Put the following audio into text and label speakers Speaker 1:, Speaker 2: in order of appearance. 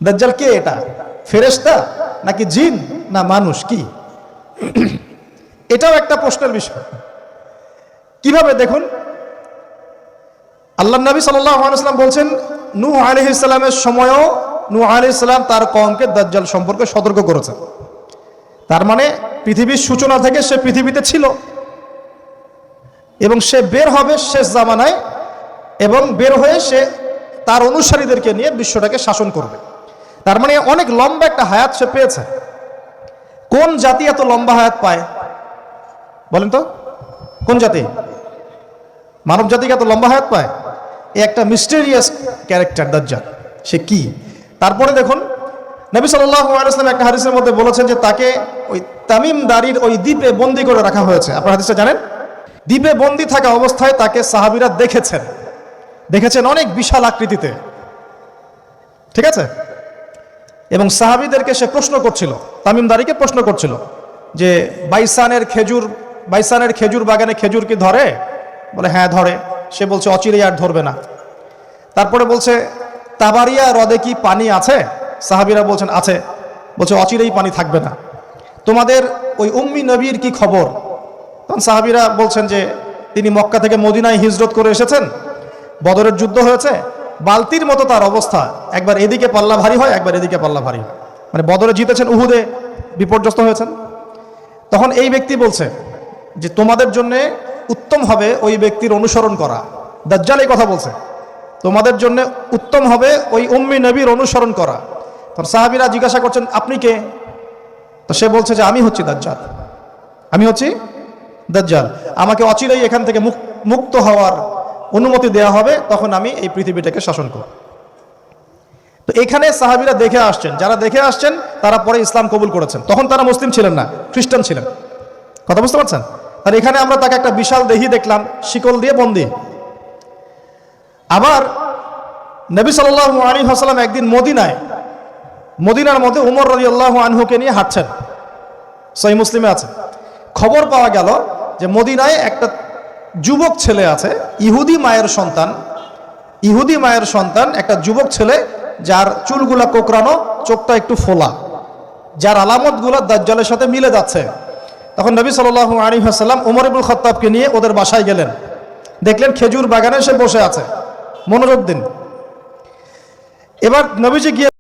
Speaker 1: দাজ্জাল কে? এটা ফেরেশতা নাকি জিন না মানুষ? কি এটাও একটা প্রশ্নের বিষয়। কিভাবে দেখুন, আল্লাহ নবী সাল্লাল্লাহু আলাইহি ওয়াসাল্লাম বলছেন নূহ আলাইহিস সালামের সময়ও নূহ আলাইহিস সালাম তার কওমকে দাজ্জাল সম্পর্কে সতর্ক করেছেন। তার মানে পৃথিবীর সূচনা থেকে সে পৃথিবীতে ছিল এবং সে বের হবে শেষ জামানায়, এবং বের হয়ে সে তার অনুসারীদেরকে নিয়ে বিশ্বটাকে শাসন করবে। তার মানে অনেক লম্বা একটা হায়াত সে পেয়েছে। কোন জাতি এত লম্বা হায়াত পায় বলেন তো? কোন জাতি মানব জাতিকে এত লম্বা হায়াত পায়? এই একটা মিস্টেরিয়াস ক্যারেক্টার দাজ্জাল। সে কি? তারপরে দেখুন, নবী সাল্লাল্লাহু আলাইহি ওয়াসাল্লাম একটা হাদিসের মধ্যে বলেছেন যে তাকে ওই তামিম দারির ওই দ্বীপে বন্দী করে রাখা হয়েছে। আপনারা হাদিসটা জানেন? দ্বীপে বন্দী থাকা অবস্থায় তাকে সাহাবীরা দেখেছেন অনেক বিশাল আকৃতিতে, ঠিক আছে? এবং সাহাবীদেরকে সে প্রশ্ন করছিল, তামিম দারিকে প্রশ্ন করছিল যে বাইসানের খেজুর বাগানে খেজুর কি ধরে? বলে হ্যাঁ ধরে। সে বলছে অচিরেই আর ধরবে না। তারপরে বলছে তাবারিয়া হ্রদে কি পানি আছে? সাহাবীরা বলছেন আছে। বলছে অচিরেই পানি থাকবে না। তোমাদের ওই উম্মি নবীর কি খবর? তখন সাহাবীরা বলছেন যে তিনি মক্কা থেকে মদিনায় হিজরত করে এসেছেন, বদরের যুদ্ধ হয়েছে, বালতির মতো তার অবস্থা, একবার এদিকে পাল্লা ভারী হয় একবার এদিকে পাল্লা ভারী হয়। মানে বদরে জিতেছেন, উহুদে বিপর্যস্ত হয়েছেন। তখন এই ব্যক্তি বলছে যে তোমাদের জন্য উত্তম হবে ওই ব্যক্তির অনুসরণ করা। দাজ্জাল এই কথা বলছে, তোমাদের জন্য উত্তম হবে ওই উম্মি নবীর অনুসরণ করা। তখন সাহাবীরা জিজ্ঞাসা করছেন আপনি কে? তো সে বলছে যে আমি হচ্ছি দাজ্জাল। আমাকে অচিরেই এখান থেকে মুক্ত হওয়ার অনুমতি দেওয়া হবে, তখন আমি এই পৃথিবীটাকে শাসন করব। তো এখানে সাহাবীরা দেখে আসছেন, যারা দেখে আসছেন তারা পরে ইসলাম কবুল করেছেন। তখন তারা মুসলিম ছিলেন না, খ্রিস্টান ছিলেন। কথা বুঝতে পারছেন? আর এখানে আমরা তাকে একটা বিশাল দেহি দেখলাম, শিকল দিয়ে বন্দী। আবার নবী সাল্লাল্লাহু আলাইহি ওয়াসাল্লাম একদিন মদিনার মধ্যে উমর রাদিয়াল্লাহু আনহুকে নিয়ে হাঁটছেন, সহিহ মুসলিমে আছে। খবর পাওয়া গেল যে মদিনায় একটা যুবক ছেলে আছে, ইহুদি মায়ের সন্তান একটা যুবক ছেলে, যার চুলগুলা কোকড়ানো, চোখটা একটু ফোলা, যার আলামতগুলা দাজ্জালের সাথে মিলে যাচ্ছে। তখন নবী সাল্লাল্লাহু আলাইহি ওয়াসাল্লাম উমর ইবনুল খাত্তাবকে নিয়ে ওদের বাসায় গেলেন। দেখলেন খেজুর বাগানে সে বসে আছে। মনোযোগ দিন। এবার নবীজি গিয়ে